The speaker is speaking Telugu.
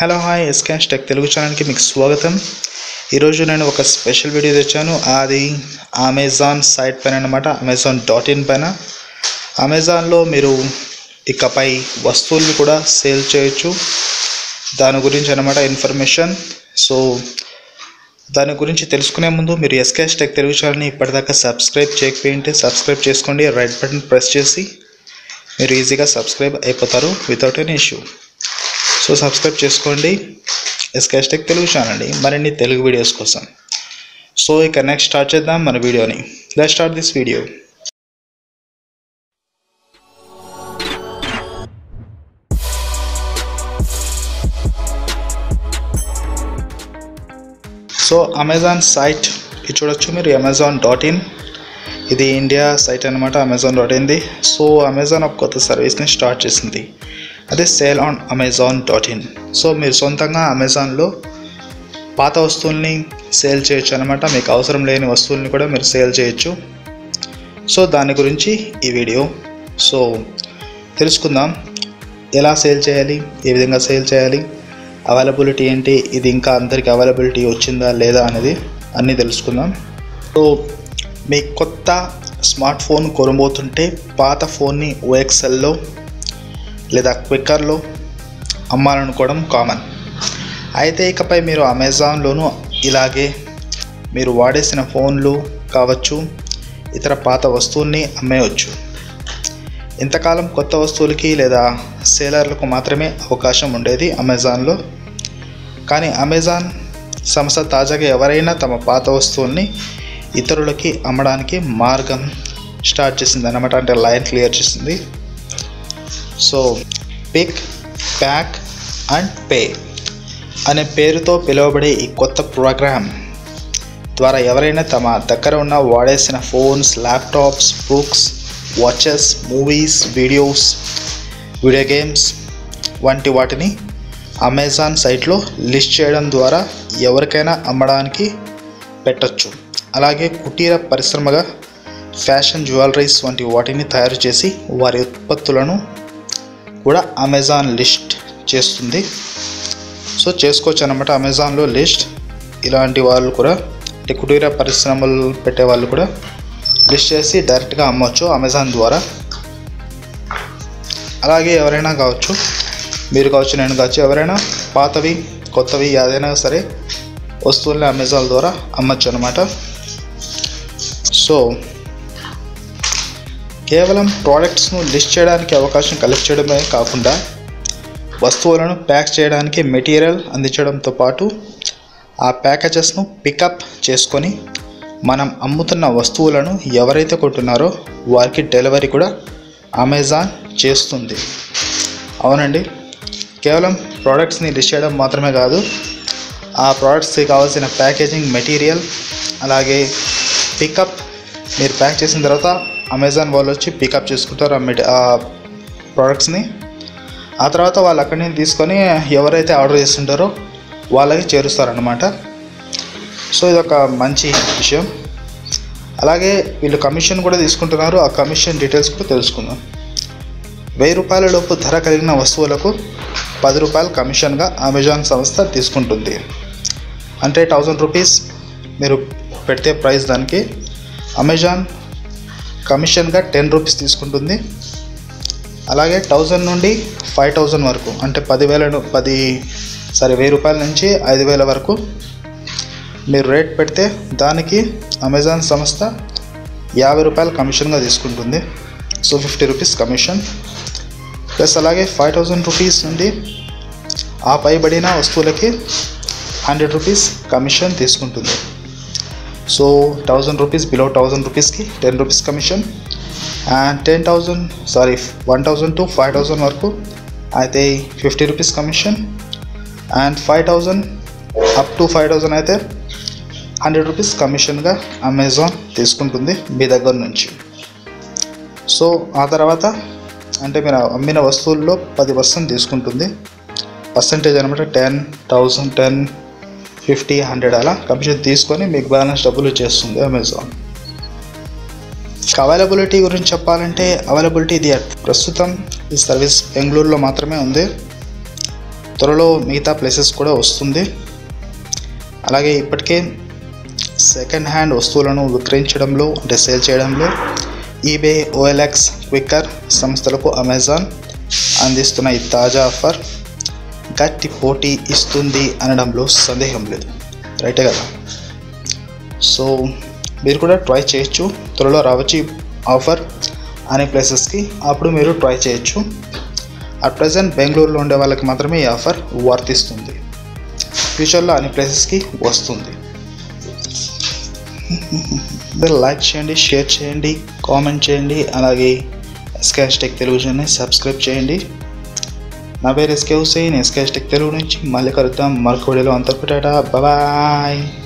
హలో హాయ్ ఎస్కాష్ టెక్ తెలుగు ఛానల్కి మీకు స్వాగతం. ఈరోజు నేను ఒక స్పెషల్ వీడియో తెచ్చాను. అది అమెజాన్ సైట్ పైన అనమాట, amazon.in పైన. అమెజాన్లో మీరు ఇకపై వస్తువుల్ని కూడా సేల్ చేయొచ్చు. దాని గురించి అనమాట ఇన్ఫర్మేషన్. సో దాని గురించి తెలుసుకునే ముందు మీరు ఎస్కాష్ టెక్ తెలుగు ఛానల్ని ఇప్పటిదాకా సబ్స్క్రైబ్ చేయకపోయింటే సబ్స్క్రైబ్ చేసుకోండి. రైట్ బటన్ ప్రెస్ చేసి మీరు ఈజీగా సబ్స్క్రైబ్ అయిపోతారు without any issue. So subscribe చేసుకోండి ఎస్కాష్ టెక్ తెలుగు ఛానల్ని మరిన్ని తెలుగు వీడియోస్ కోసం. సో ఇక నెక్స్ట్ స్టార్ట్ చేద్దాం మన వీడియోని. Let's start this video. So Amazon site ఇది చూడొచ్చు మీరు, amazon.in. ఇది ఇండియా సైట్ అనమాట, amazon.in. సో అమెజాన్ ఒక కొత్త సర్వీస్ని స్టార్ట్ చేసింది, అదే సేల్ ఆన్ amazon.in. సో మీరు సొంతంగా అమెజాన్లో పాత వస్తువుల్ని సేల్ చేయొచ్చు అనమాట. మీకు అవసరం లేని వస్తువుల్ని కూడా మీరు సేల్ చేయొచ్చు. సో దాని గురించి ఈ వీడియో. సో తెలుసుకుందాం ఎలా సేల్ చేయాలి, ఏ విధంగా సేల్ చేయాలి, అవైలబిలిటీ ఏంటి, ఇది ఇంకా అందరికి అవైలబిలిటీ వచ్చిందా లేదా అనేది అన్నీ తెలుసుకుందాం. సో మీ కొత్త స్మార్ట్ ఫోన్ కొనబోతుంటే పాత ఫోన్ని OXLలో లేదా క్విక్కర్లో అమ్మాలనుకోవడం కామన్. అయితే ఇకపై మీరు అమెజాన్లోనూ ఇలాగే మీరు వాడేసిన ఫోన్లు కావచ్చు, ఇతర పాత వస్తువుల్ని అమ్మేయవచ్చు. ఇంతకాలం కొత్త వస్తువులకి లేదా సేలర్లకు మాత్రమే అవకాశం ఉండేది అమెజాన్లో. కానీ అమెజాన్ సంస్థ తాజాగా ఎవరైనా తమ పాత వస్తువుల్ని ఇతరులకి అమ్మడానికి మార్గం స్టార్ట్ చేసింది అన్నమాట, అంటే లైన్ క్లియర్ చేసింది. So pick, pack and pay అనే పేరుతో పిలువబడే ఈ కొత్త ప్రోగ్రామ్ ద్వారా ఎవరైనా తమ దగ్గర ఉన్న వాడేసిన phones, laptops, books, watches, movies, video games వంటి వాటిని అమెజాన్ సైట్లో లిస్ట్ చేయడం ద్వారా ఎవరికైనా అమ్మడానికి పెట్టచ్చు. అలాగే కుటీర పరిశ్రమగా ఫ్యాషన్, జ్యువెలరీస్ వంటి వాటిని తయారు చేసి వారి ఉత్పత్తులను కూడా అమెజాన్ లిస్ట్ చేస్తుంది. సో చేసుకోవచ్చు అనమాట అమెజాన్లో లిస్ట్. ఇలాంటి వాళ్ళు కూడా, అంటే కుటీర పరిశ్రమలు పెట్టే వాళ్ళు కూడా లిస్ట్ చేసి డైరెక్ట్గా అమ్మవచ్చు అమెజాన్ ద్వారా. అలాగే ఎవరైనా కావచ్చు, మీరు కావచ్చు, నేను కావచ్చు, ఎవరైనా పాతవి కొత్తవి ఏదైనా సరే వస్తువుల్ని అమెజాన్ ద్వారా అమ్మచ్చు అనమాట. సో కేవలం ప్రోడక్ట్స్ను లిస్ట్ చేయడానికి అవకాశం కల్పించడమే కాకుండా వస్తువులను ప్యాక్ చేయడానికి మెటీరియల్ అందించడంతో పాటు ఆ ప్యాకేజెస్ను పికప్ చేసుకొని మనం అమ్ముతున్న వస్తువులను ఎవరైతే కొంటున్నారో వారికి డెలివరీ కూడా అమెజాన్ చేస్తుంది. అవునండి, కేవలం ప్రోడక్ట్స్ని లిస్ట్ చేయడం మాత్రమే కాదు, ఆ ప్రోడక్ట్స్కి కావాల్సిన ప్యాకేజింగ్ మెటీరియల్, అలాగే పికప్, మీరు ప్యాక్ చేసిన తర్వాత అమెజాన్ వాళ్ళు వచ్చి పికప్ చేసుకుంటారు ఆ ప్రోడక్ట్స్ని. ఆ తర్వాత వాళ్ళు అక్కడి నుంచి తీసుకొని ఎవరైతే ఆర్డర్ చేస్తుంటారో వాళ్ళకి చేరుస్తారనమాట. సో ఇదొక మంచి విషయం. అలాగే వీళ్ళు కమిషన్ కూడా తీసుకుంటున్నారు. ఆ కమిషన్ డీటెయిల్స్ కూడా తెలుసుకుందాం. 1000 రూపాయల లోపు ధర కలిగిన వస్తువులకు 10 రూపాయలు కమిషన్గా అమెజాన్ సంస్థ తీసుకుంటుంది. అంటే 1000 రూపీస్ మీరు పెడితే ప్రైస్, దానికి అమెజాన్ కమిషన్గా 10 రూపీస్ తీసుకుంటుంది. అలాగే 1000 నుండి 5000 వరకు, అంటే 1000 రూపాయల నుంచి 5000 వరకు మీరు రేట్ పెడితే దానికి అమెజాన్ సంస్థ 50 రూపాయలు కమిషన్గా తీసుకుంటుంది. సో 50 రూపీస్ కమిషన్ ప్లస్ అలాగే 5000 రూపీస్ నుండి ఆ పైబడిన వస్తువులకి 100 రూపీస్ కమిషన్ తీసుకుంటుంది. సో 1000 రూపీస్ బిలో 1000 రూపీస్కి 10 రూపీస్ కమిషన్. అండ్ 1000 to 5000 వరకు అయితే 50 rupees commission. And 5000 up to 5000 అయితే 100 రూపీస్ కమిషన్గా అమెజాన్ తీసుకుంటుంది మీ దగ్గర నుంచి. సో ఆ తర్వాత అంటే మీరు అమ్మిన వస్తువుల్లో 10% తీసుకుంటుంది, పర్సంటేజ్ అనమాట. 10,000, 10, 50, 100 అలా కమిషన్ తీసుకొని మీకు బ్యాలెన్స్ డబ్బులు చేస్తుంది అమెజాన్. అవైలబిలిటీ గురించి చెప్పాలంటే అవైలబిలిటీ ఇది ప్రస్తుతం ఈ సర్వీస్ బెంగళూరులో మాత్రమే ఉంది. త్వరలో మిగతా ప్లేసెస్ కూడా వస్తుంది. అలాగే ఇప్పటికే సెకండ్ హ్యాండ్ వస్తువులను విక్రయించడంలో అంటే సేల్ చేయడంలో ఈబే, OLX, క్విక్కర్ సంస్థలకు అమెజాన్ అందిస్తున్న ఈ తాజా ఆఫర్ గట్టి పోటీ ఇస్తుంది అనడంలో సందేహం లేదు. రైటే కదా? సో మీరు కూడా ట్రై చేయొచ్చు. త్వరలో రావచ్చు ఈ ఆఫర్ అనే ప్లేసెస్కి, అప్పుడు మీరు ట్రై చేయొచ్చు. అట్ ప్రజెంట్ బెంగళూరులో ఉండే వాళ్ళకి మాత్రమే ఈ ఆఫర్ వర్తిస్తుంది. ఫ్యూచర్లో అన్ని ప్లేసెస్కి వస్తుంది. లైక్ చేయండి, షేర్ చేయండి, కామెంట్ చేయండి. అలాగే ఎస్కే టెక్ తెలుగు ఛానల్ని సబ్స్క్రైబ్ చేయండి. నా పేరు SK Hussain, SK tech Telugu నుంచి. మళ్ళీ కలుద్దాం మరొక వీడియోలో. అంతవరకు టాటా, బాయ్.